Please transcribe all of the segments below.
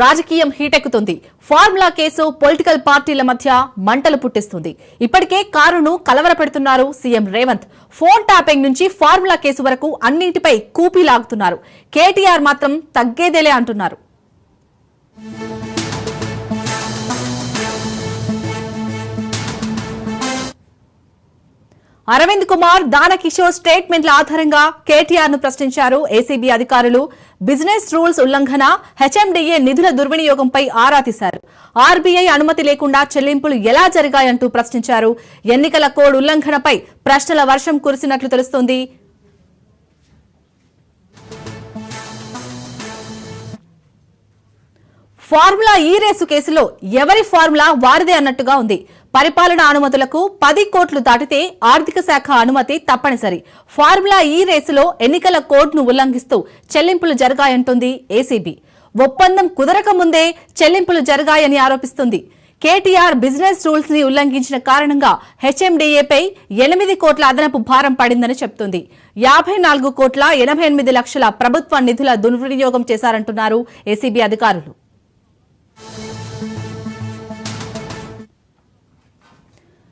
రాజకీయం హీటెక్కుతుంది. Formula case political పార్టీల మధ్య మంటలు పుట్టిస్తుంది. ఇప్పటికే కారును కలవరపెడుతున్నారు సీఎం రేవంత్. ఫోన్ ట్యాపింగ్ నుంచి ఫార్ములా కేసు వరకు అన్నింటిపై కూపీ లాగుతున్నారు. కేటీఆర్ మాత్రం తగ్గేదేలే అంటున్నారు. అరవింద్ కుమార్, దానకిషోర్ స్టేట్మెంట్ల ఆధారంగా కేటీఆర్ ను ప్రశ్నించారు ఏసీబీ అధికారులు. బిజినెస్ రూల్స్ ఉల్లంఘన, హెచ్ఎండిఏ నిధుల దుర్వినియోగంపై ఆరా తీశారు. ఆర్బీఐ అనుమతి లేకుండా చెల్లింపులు ఎలా జరిగాయంటూ ప్రశ్నించారు. ఎన్నికల కోడ్ ఉల్లంఘనపై ప్రశ్నల వర్షం కురిసినట్లు తెలుస్తోంది. ఫార్ములా ఈ రేసు కేసులో ఎవరి ఫార్ములా వారిదే అన్నట్టుగా ఉంది. పరిపాలనా అనుమతులకు 10 కోట్లు దాటితే ఆర్థిక శాఖ అనుమతి తప్పనిసరి. ఫార్ములా ఈ రేసులో ఎన్నికల కోడ్ను ఉల్లంఘిస్తూ చెల్లింపులు జరగాయంటోంది ఏసీబీ. ఒప్పందం కుదరక ముందే చెల్లింపులు జరగాయని ఆరోపిస్తుంది. కేటీఆర్ బిజినెస్ రూల్స్ ని ఉల్లంఘించిన కారణంగా హెచ్ఎండిఏపై 8 కోట్ల అదనపు భారం పడిందని చెబుతుంది. 54 కోట్ల 88 లక్షల ప్రభుత్వ నిధుల దుర్వినియోగం చేశారంటున్నారు ఏసీబీ అధికారులు.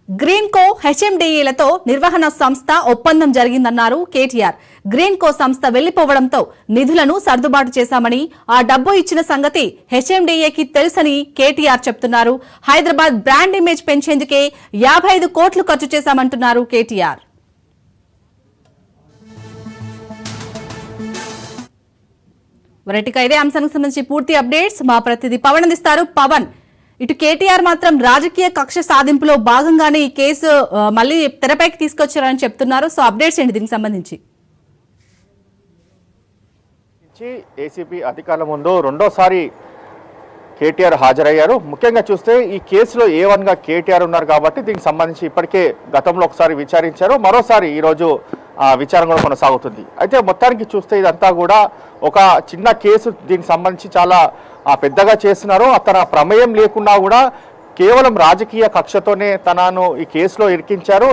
గ్రీన్కో, హెచ్ఎండిఏలతో నిర్వహణ సంస్థ ఒప్పందం జరిగిందన్నారు కేటీఆర్. గ్రీన్కో సంస్థ వెళ్లిపోవడంతో నిధులను సర్దుబాటు చేశామని, ఆ డబ్బు ఇచ్చిన సంగతి హెచ్ఎండిఏకి తెలుసని కేటీఆర్ చెప్తున్నారు. హైదరాబాద్ బ్రాండ్ ఇమేజ్ పెంచేందుకే 55 కోట్లు ఖర్చు చేశామంటున్నారు కేటీఆర్. ఇదే అంశానికి సంబంధించి పూర్తి అప్డేట్స్ మా ప్రతినిధి పవన్ అందిస్తారు. పవన్, ఇటు కేటీఆర్ మాత్రం రాజకీయ కక్ష సాధింపులో భాగంగానే ఈ కేసు మళ్ళీ తెరపైకి తీసుకొచ్చారని చెప్తున్నారు. సో అప్డేట్స్ ఏంటి దీనికి సంబంధించి? ఏసీబీ అధికారుల ముందు రెండోసారి కేటీఆర్ హాజరయ్యారు. ముఖ్యంగా చూస్తే ఈ కేసులో A1 గా కేటీఆర్ ఉన్నారు కాబట్టి దీనికి సంబంధించి ఇప్పటికే గతంలో ఒకసారి విచారించారు, మరోసారి ఈరోజు విచారణ కూడా కొనసాగుతుంది. అయితే మొత్తానికి చూస్తే ఇదంతా కూడా ఒక చిన్న కేసు, దీనికి సంబంధించి చాలా పెద్దగా చేస్తున్నారు. తన ప్రమేయం లేకుండా కూడా కేవలం రాజకీయ కక్షతోనే తనను ఈ కేసులో ఇరికించారు.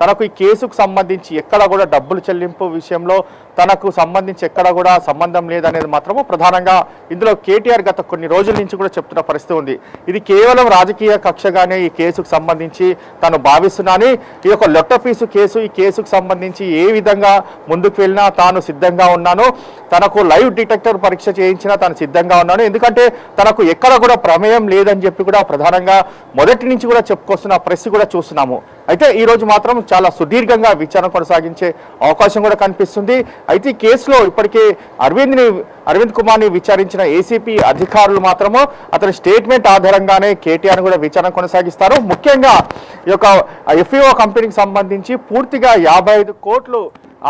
తనకు ఈ కేసుకు సంబంధించి ఎక్కడ కూడా డబ్బులు చెల్లింపు విషయంలో తనకు సంబంధించి ఎక్కడ కూడా సంబంధం లేదనేది మాత్రము ప్రధానంగా ఇందులో కేటీఆర్ గత కొన్ని రోజుల నుంచి కూడా చెప్తున్న పరిస్థితి ఉంది. ఇది కేవలం రాజకీయ కక్షగానే ఈ కేసుకు సంబంధించి తను భావిస్తున్నాను. ఈ యొక్క లొట్టపీసు కేసు, ఈ కేసుకు సంబంధించి ఏ విధంగా ముందుకు వెళ్ళినా తాను సిద్ధంగా ఉన్నాను. తనకు లైవ్ డిటెక్టర్ పరీక్ష చేయించినా తాను సిద్ధంగా ఉన్నాను. ఎందుకంటే తనకు ఎక్కడ కూడా ప్రమేయం లేదని చెప్పి కూడా ప్రధానంగా మొదటి నుంచి కూడా చెప్పుకొస్తున్న ప్రెస్ కూడా చూస్తున్నాము. అయితే ఈ రోజు మాత్రం చాలా సుదీర్ఘంగా విచారణ కొనసాగించే అవకాశం కూడా కనిపిస్తుంది. అయితే ఈ కేసులో ఇప్పటికే అరవింద్ కుమార్ని విచారించిన ఏసీపీ అధికారులు మాత్రము అతని స్టేట్మెంట్ ఆధారంగానే కేటీఆర్ కూడా విచారణ కొనసాగిస్తారు. ముఖ్యంగా ఈ యొక్క ఎఫ్ఈఓ కంపెనీకి సంబంధించి పూర్తిగా 55 కోట్లు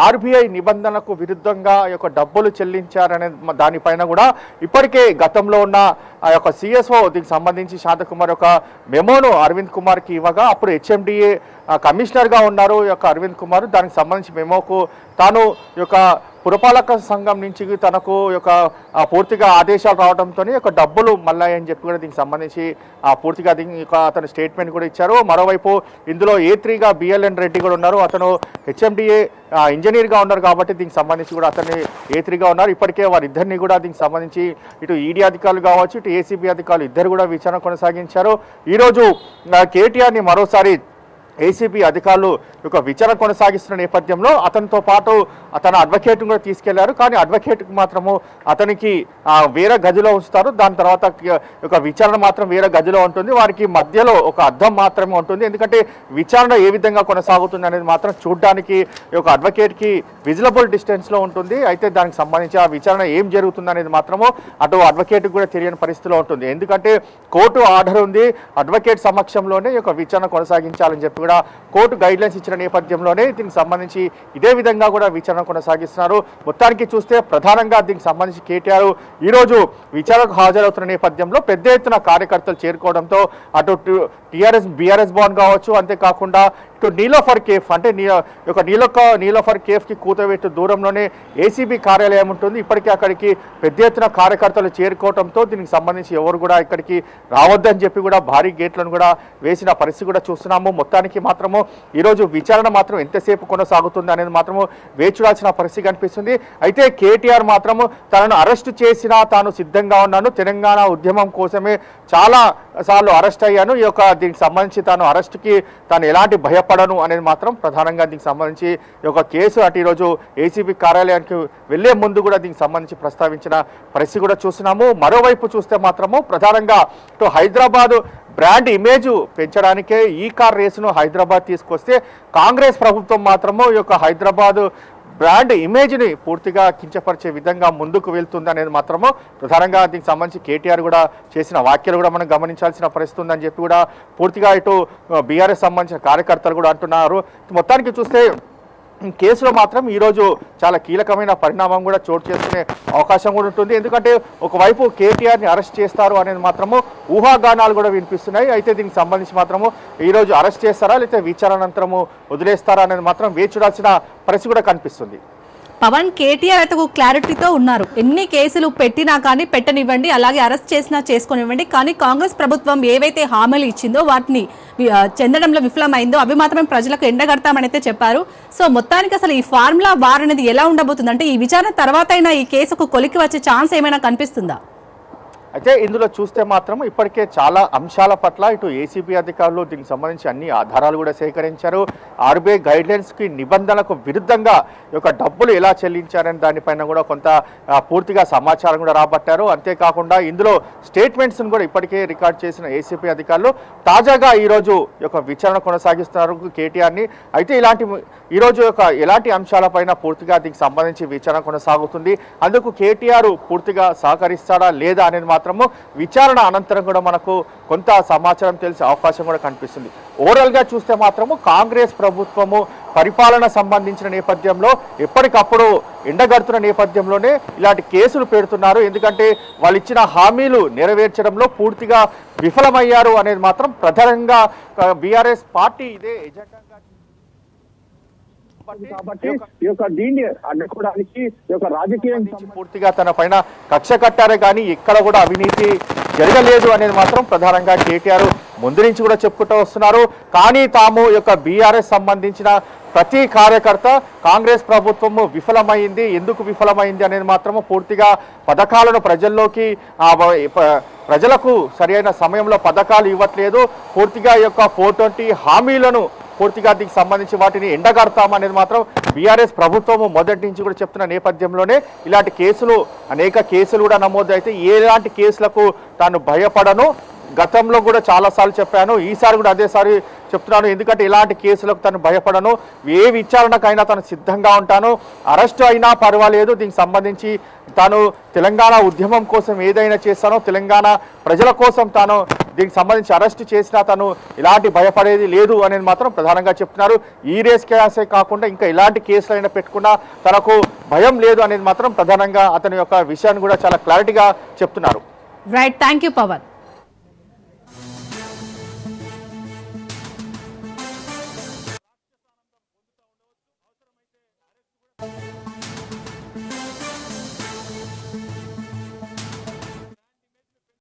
ఆర్బీఐ నిబంధనలకు విరుద్ధంగా యొక్క డబ్బులు చెల్లించారనే దానిపైన కూడా ఇప్పటికే గతంలో ఉన్న ఆ యొక్క సిఎస్ఓ దీనికి సంబంధించి శాంతకుమార్ యొక్క మెమోను అరవింద్ కుమార్కి ఇవ్వగా అప్పుడు హెచ్ఎండిఏ కమిషనర్గా ఉన్నారు యొక్క అరవింద్ కుమార్. దానికి సంబంధించి మెమోకు తాను యొక్క పురపాలక సంఘం నుంచి తనకు యొక్క పూర్తిగా ఆదేశాలు రావడంతో యొక్క డబ్బులు మళ్ళాయని చెప్పి కూడా దీనికి సంబంధించి పూర్తిగా అతను స్టేట్మెంట్ కూడా ఇచ్చారు. మరోవైపు ఇందులో A3గా బిఎల్ఎన్ రెడ్డి కూడా ఉన్నారు. అతను హెచ్ఎండిఏ ఇంజనీర్గా ఉన్నారు కాబట్టి దీనికి సంబంధించి కూడా అతన్ని A3గా ఉన్నారు. ఇప్పటికే వారిద్దరిని కూడా దీనికి సంబంధించి ఇటు ఈడీ అధికారులు కావచ్చు, ఇటు ఏసీబీ అధికారులు ఇద్దరు కూడా విచారణ కొనసాగించారు. ఈరోజు కేటీఆర్ని మరోసారి ఏసీబీ అధికారులు యొక్క విచారణ కొనసాగిస్తున్న నేపథ్యంలో అతనితో పాటు తన అడ్వకేట్ కూడా తీసుకెళ్లారు. కానీ అడ్వకేట్కి మాత్రము అతనికి వేరే గదిలో ఉంచుతారు. దాని తర్వాత ఒక విచారణ మాత్రం వేరే గదిలో ఉంటుంది. వారికి మధ్యలో ఒక అద్దం మాత్రమే ఉంటుంది. ఎందుకంటే విచారణ ఏ విధంగా కొనసాగుతుంది అనేది మాత్రం చూడడానికి ఒక అడ్వకేట్కి విజిలబుల్ డిస్టెన్స్లో ఉంటుంది. అయితే దానికి సంబంధించి ఆ విచారణ ఏం జరుగుతుంది అనేది మాత్రము అటు అడ్వకేట్కి కూడా తెలియని పరిస్థితిలో ఉంటుంది. ఎందుకంటే కోర్టు ఆర్డర్ ఉంది, అడ్వకేట్ సమక్షంలోనే ఒక విచారణ కొనసాగించాలని చెప్పి కూడా కోర్టు గైడ్లైన్స్ ఇచ్చిన నేపథ్యంలోనే దీనికి సంబంధించి ఇదే విధంగా కూడా విచారణ కొనసాగిస్తున్నారు. మొత్తానికి చూస్తే ప్రధానంగా దీనికి సంబంధించి కేటీఆర్ ఈరోజు విచారణకు హాజరవుతున్న నేపథ్యంలో పెద్ద ఎత్తున కార్యకర్తలు చేరుకోవడంతో అటు బీఆర్ఎస్ భవన్ కావచ్చు, అంతేకాకుండా నీలోఫర్ కేఫ్ అంటే నీలోఫర్ కేఫ్కి కూతవేటు దూరంలోనే ఏసీబీ కార్యాలయం ఉంటుంది. ఇప్పటికే అక్కడికి పెద్ద ఎత్తున కార్యకర్తలు చేరుకోవడంతో దీనికి సంబంధించి ఎవరు కూడా ఇక్కడికి రావద్దని చెప్పి కూడా భారీ గేట్లను కూడా వేసిన పరిస్థితి కూడా చూస్తున్నాము. మొత్తానికి మాత్రము ఈరోజు విచారణ మాత్రం ఎంతసేపు కొనసాగుతుంది అనేది మాత్రము వేచుడాల్సిన పరిస్థితి కనిపిస్తుంది. అయితే కేటీఆర్ మాత్రము తనను అరెస్టు చేసినా తాను సిద్ధంగా ఉన్నాను, తెలంగాణ ఉద్యమం కోసమే చాలా సార్లు అరెస్ట్ అయ్యాను, ఈ యొక్క దీనికి సంబంధించి తాను అరెస్ట్కి తాను ఎలాంటి భయపడను అనేది మాత్రం ప్రధానంగా దీనికి సంబంధించి ఈ యొక్క కేసు అటు ఈరోజు ఏసీబీ కార్యాలయానికి వెళ్లే ముందు కూడా దీనికి సంబంధించి ప్రస్తావించిన పరిస్థితి కూడా చూస్తున్నాము. మరోవైపు చూస్తే మాత్రము ప్రధానంగా ఇటు హైదరాబాద్ బ్రాండ్ ఇమేజ్ పెంచడానికే ఈ కార్ రేసును హైదరాబాద్ తీసుకొస్తే కాంగ్రెస్ ప్రభుత్వం మాత్రము ఈ యొక్క హైదరాబాద్ బ్రాండ్ ఇమేజ్ని పూర్తిగా కించపరిచే విధంగా ముందుకు వెళ్తుంది అనేది మాత్రము ప్రధానంగా దీనికి సంబంధించి కేటీఆర్ కూడా చేసిన వ్యాఖ్యలు కూడా మనం గమనించాల్సిన పరిస్థితి ఉందని చెప్పి కూడా పూర్తిగా ఇటు బీఆర్ఎస్ సంబంధించిన కార్యకర్తలు కూడా అంటున్నారు. మొత్తానికి చూస్తే కేసులో మాత్రం ఈరోజు చాలా కీలకమైన పరిణామం కూడా చోటు చేసుకునే అవకాశం కూడా ఉంటుంది. ఎందుకంటే ఒకవైపు కేటీఆర్ని అరెస్ట్ చేస్తారు అనేది మాత్రము ఊహాగానాలు కూడా వినిపిస్తున్నాయి. అయితే దీనికి సంబంధించి మాత్రము ఈరోజు అరెస్ట్ చేస్తారా లేకపోతే విచారణానంతరము వదిలేస్తారా అనేది మాత్రం వేచి చూడాల్సిన పరిస్థితి కూడా కనిపిస్తుంది. పవన్ కేటీఆర్ అయితే ఒక క్లారిటీతో ఉన్నారు. ఎన్ని కేసులు పెట్టినా కానీ పెట్టనివ్వండి, అలాగే అరెస్ట్ చేసినా చేసుకునివ్వండి, కానీ కాంగ్రెస్ ప్రభుత్వం ఏవైతే హామీలు ఇచ్చిందో వాటిని చెందడంలో విఫలమైందో అవి మాత్రమే ప్రజలకు ఎండగడతామని అయితే చెప్పారు. సో మొత్తానికి అసలు ఈ ఫార్ములా వార్ అనేది ఎలా ఉండబోతుంది అంటే ఈ విచారణ తర్వాత అయినా ఈ కేసుకు కొలికి వచ్చే ఛాన్స్ ఏమైనా కనిపిస్తుందా? అయితే ఇందులో చూస్తే మాత్రం ఇప్పటికే చాలా అంశాల పట్ల ఇటు ఏసీబీ అధికారులు దీనికి సంబంధించి అన్ని ఆధారాలు కూడా సేకరించారు. ఆర్బీఐ గైడ్లైన్స్కి నిబంధనలకు విరుద్ధంగా ఈ యొక్క డబ్బులు ఎలా చెల్లించారని దానిపైన కూడా కొంత పూర్తిగా సమాచారం కూడా రాబట్టారు. అంతేకాకుండా ఇందులో స్టేట్మెంట్స్ను కూడా ఇప్పటికే రికార్డ్ చేసిన ఏసీబీ అధికారులు తాజాగా ఈరోజు ఈ యొక్క విచారణ కొనసాగిస్తున్నారు కేటీఆర్ని. అయితే ఈరోజు యొక్క ఎలాంటి అంశాలపైన పూర్తిగా దీనికి సంబంధించి విచారణ కొనసాగుతుంది, అందుకు కేటీఆర్ పూర్తిగా సహకరిస్తాడా లేదా అనేది మాత్రము విచారణ అనంతరం కూడా మనకు కొంత సమాచారం తెలిసే అవకాశం కూడా కనిపిస్తుంది. ఓవరాల్గా చూస్తే మాత్రము కాంగ్రెస్ ప్రభుత్వము పరిపాలన సంబంధించిన నేపథ్యంలో ఎప్పటికప్పుడు ఎండగడుతున్న నేపథ్యంలోనే ఇలాంటి కేసులు పెడుతున్నారు. ఎందుకంటే వాళ్ళు ఇచ్చిన హామీలు నెరవేర్చడంలో పూర్తిగా విఫలమయ్యారు అనేది మాత్రం ప్రధానంగా బీఆర్ఎస్ పార్టీ ఇదే ఎజెండాగా కాబట్టి ఈ యొక్క దీన్ని అడ్డుకోవడానికి ఈ యొక్క రాజకీయం పూర్తిగా తన పైన కక్ష కట్టారే కానీ ఎక్కడ కూడా అవినీతి జరగలేదు అనేది మాత్రం ప్రధానంగా కేటీఆర్ ముందు నుంచి కూడా చెప్పుకుంటూ వస్తున్నారు. కానీ తాము యొక్క బీఆర్ఎస్ సంబంధించిన ప్రతి కార్యకర్త కాంగ్రెస్ ప్రభుత్వము విఫలమైంది, ఎందుకు విఫలమైంది అనేది మాత్రము పూర్తిగా పథకాలను ప్రజలకు సరైన సమయంలో పథకాలు ఇవ్వట్లేదు, పూర్తిగా ఈ యొక్క 420 హామీలను పూర్తిగా దీనికి సంబంధించి వాటిని ఎండగడతామనేది మాత్రం బీఆర్ఎస్ ప్రభుత్వము మొదటి నుంచి కూడా చెప్తున్న నేపథ్యంలోనే ఇలాంటి కేసులు అనేక కేసులు కూడా నమోదు అయితే ఎలాంటి కేసులకు తాను భయపడను, గతంలో కూడా చాలాసార్లు చెప్పాను, ఈసారి కూడా అదేసారి చెప్తున్నాను. ఎందుకంటే ఇలాంటి కేసులకు తను భయపడను, ఏ విచారణకైనా తను సిద్ధంగా ఉంటాను, అరెస్టు అయినా పర్వాలేదు, దీనికి సంబంధించి తాను తెలంగాణ ఉద్యమం కోసం ఏదైనా చేస్తానో, తెలంగాణ ప్రజల కోసం తాను దీనికి సంబంధించి అరెస్టు చేసినా తను ఇలాంటి భయపడేది లేదు అనేది మాత్రం ప్రధానంగా చెప్తున్నారు. ఈ రేస్ కేసే కాకుండా ఇంకా ఇలాంటి కేసులు అయినా పెట్టుకున్నా తనకు భయం లేదు అనేది మాత్రం ప్రధానంగా అతని యొక్క విషయాన్ని కూడా చాలా క్లారిటీగా చెప్తున్నారు. Right, thank you Pawan.